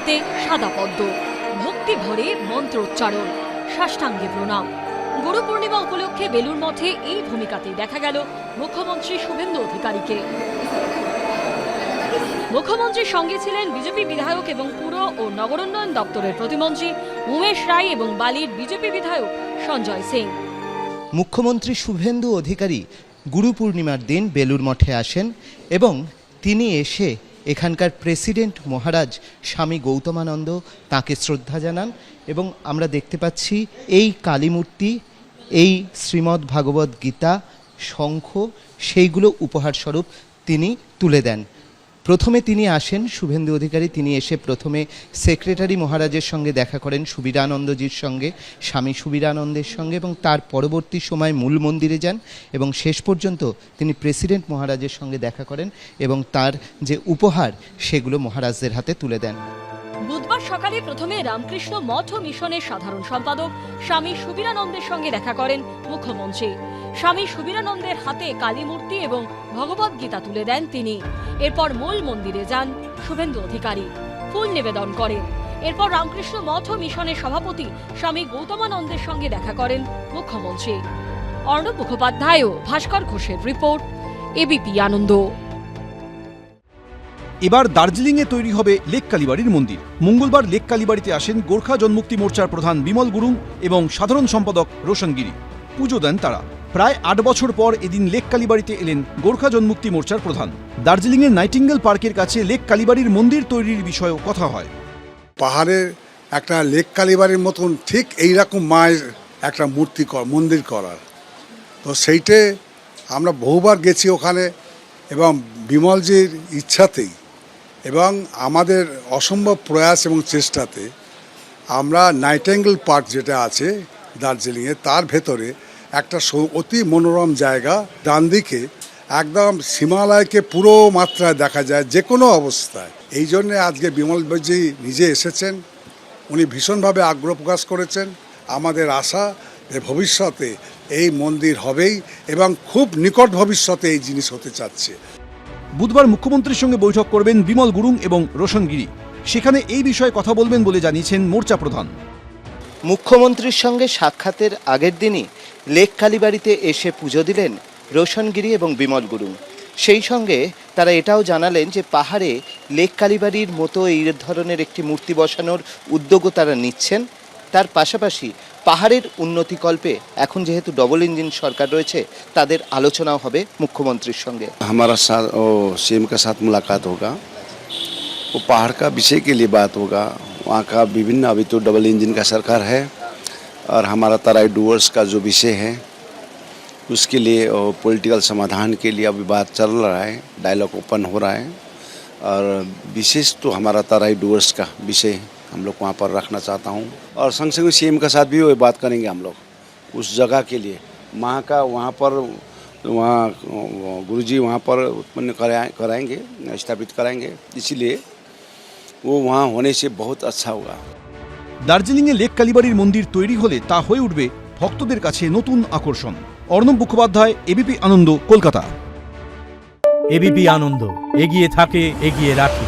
হাতে সাদা পদ্ম, ভক্তি ভরে মন্ত্রোচ্চারণ, সাষ্টাঙ্গে প্রণাম। গুরু পূর্ণিমা উপলক্ষে বেলুর মঠে এই ভূমিকাতে দেখা গেল মুখ্যমন্ত্রী শুভেন্দু অধিকারীকে। মুখ্যমন্ত্রীর সঙ্গে ছিলেন বিজেপি বিধায়ক এবং পুর ও নগরোন্নয়ন দপ্তরের প্রতিমন্ত্রী উমেশ রায় এবং বালির বিজেপি বিধায়ক সঞ্জয় সিং। মুখ্যমন্ত্রী শুভেন্দু অধিকারী গুরু পূর্ণিমার দিন বেলুর মঠে আসেন এবং তিনি এসে এখানকার প্রেসিডেন্ট মহারাজ স্বামী গৌতমানন্দ তাঁকে শ্রদ্ধা জানান এবং আমরা দেখতে পাচ্ছি এই কালীমূর্তি, এই শ্রীমদ্ ভাগবত গীতা, শঙ্খ, সেইগুলো উপহারস্বরূপ তিনি তুলে দেন। প্রথমে তিনি আসেন শুভেন্দু অধিকারী, তিনি এসে প্রথমে সেক্রেটারি মহারাজের সঙ্গে দেখা করেন, সুবীরানন্দজির সঙ্গে, স্বামী সুবীরানন্দের সঙ্গে, এবং তার পরবর্তী সময় মূল মন্দিরে যান এবং শেষ পর্যন্ত তিনি প্রেসিডেন্ট মহারাজের সঙ্গে দেখা করেন এবং তার যে উপহার সেগুলো মহারাজদের হাতে তুলে দেন। বুধবার সকালে প্রথমে রামকৃষ্ণ মঠ ও মিশনের সাধারণ সম্পাদক স্বামী সুবীরানন্দের সঙ্গে দেখা করেন মুখ্যমন্ত্রী। স্বামী সুবীরানন্দের হাতে কালীমূর্তি এবং ভগবত গীতা তুলে দেন তিনি। এরপর মূল মন্দিরে যান শুভেন্দু অধিকারী, ফুল নিবেদন করেন। এরপর রামকৃষ্ণ মঠ ও মিশনের সভাপতি স্বামী গৌতমানন্দের সঙ্গে দেখা করেন মুখ্যমন্ত্রী। অর্ণব মুখোপাধ্যায় ও ভাস্কর ঘোষের রিপোর্ট, এবিপি আনন্দ। এবার দার্জিলিংয়ে তৈরি হবে লেক কালীবাড়ির মন্দির। মঙ্গলবার লেক কালীবাড়িতে আসেন গোর্খা জন্মুক্তি মোর্চার প্রধান বিমল গুরুং এবং সাধারণ সম্পাদক রোশন গিরি। পুজো দেন তারা। প্রায় ৮ বছর পর এদিন লেক কালীবাড়িতে এলেন গোর্খা জন্মুক্তি মোর্চার প্রধান। দার্জিলিংয়ের নাইটিঙ্গেল পার্কের কাছে লেক কালীবাড়ির মন্দির তৈরির বিষয়েও কথা হয়। পাহাড়ের একটা লেক কালীবাড়ির মতন ঠিক এইরকম মায়ের একটা মন্দির করার, তো সেইটে আমরা বহুবার গেছি ওখানে, এবং বিমলজির ইচ্ছাতেই এবং আমাদের অসম্ভব প্রয়াস এবং চেষ্টাতে আমরা নাইটিঙ্গেল পার্ক যেটা আছে দার্জিলিংয়ে, তার ভেতরে একটা অতি মনোরম জায়গা, ডান দিকে একদম হিমালয়কে পুরো মাত্রায় দেখা যায় যে কোনো অবস্থায়। এই জন্যে আজকে বিমলজি নিজে এসেছেন, উনি ভীষণভাবে আগ্রহ প্রকাশ করেছেন। আমাদের আশা যে ভবিষ্যতে এই মন্দির হবেই এবং খুব নিকট ভবিষ্যতে এই জিনিস হতে চাচ্ছে। বুধবার মুখ্যমন্ত্রীর সঙ্গে বৈঠক করবেন বিমল গুরুং এবং রোশন গিরি। সেখানে এই বিষয়ে কথা বলবেন বলে জানিয়েছেন মোর্চা প্রধান। মুখ্যমন্ত্রীর সঙ্গে সাক্ষাতের আগের দিনই লেক কালীবাড়িতে এসে পুজো দিলেন রোশন গিরি এবং বিমল গুরুং। সেই সঙ্গে তারা এটাও জানালেন যে পাহাড়ে লেক কালীবাড়ির মতো এই ধরনের একটি মূর্তি বসানোর উদ্যোগও তারা নিচ্ছেন। তার পাশাপাশি পাহাড়ের উন্নতিকল্পে এখন যেহেতু ডবল ইঞ্জিন সরকার রয়েছে, তাদের আলোচনাও হবে মুখ্যমন্ত্রীর সঙ্গে। हमारा साथ सीएम के साथ मुलाकात होगा, वो पहाड़ का विषय के लिए बात होगा। वहाँ का विभिन्न, अभी तो डबल इंजन का सरकार है और हमारा तराई डूअर्स का जो विषय है उसके लिए पॉलिटिकल समाधान के लिए अभी बात चल रहा है, डायलॉग ओपन हो रहा है। और विशेष तो हमारा तराई डूअर्स का विषय हम लोग वहाँ पर रखना चाहता हूँ, और संग संग सीएम के साथ भी वही बात करेंगे हम लोग उस जगह के लिए। वहाँ का वहाँ गुरुजी वहाँ पर उत्पन्न कराएंगे, स्थापित कराएंगे, इसीलिए वो वहाँ होने से बहुत अच्छा होगा। দার্জিলিংয়ে লেক কালীবাড়ির মন্দির তৈরি হলে তা হয়ে উঠবে ভক্তদের কাছে নতুন আকর্ষণ। অর্ণব মুখোপাধ্যায়, এবিপি আনন্দ, কলকাতা। এবিপি আনন্দ, এগিয়ে থাকে, এগিয়ে রাখে।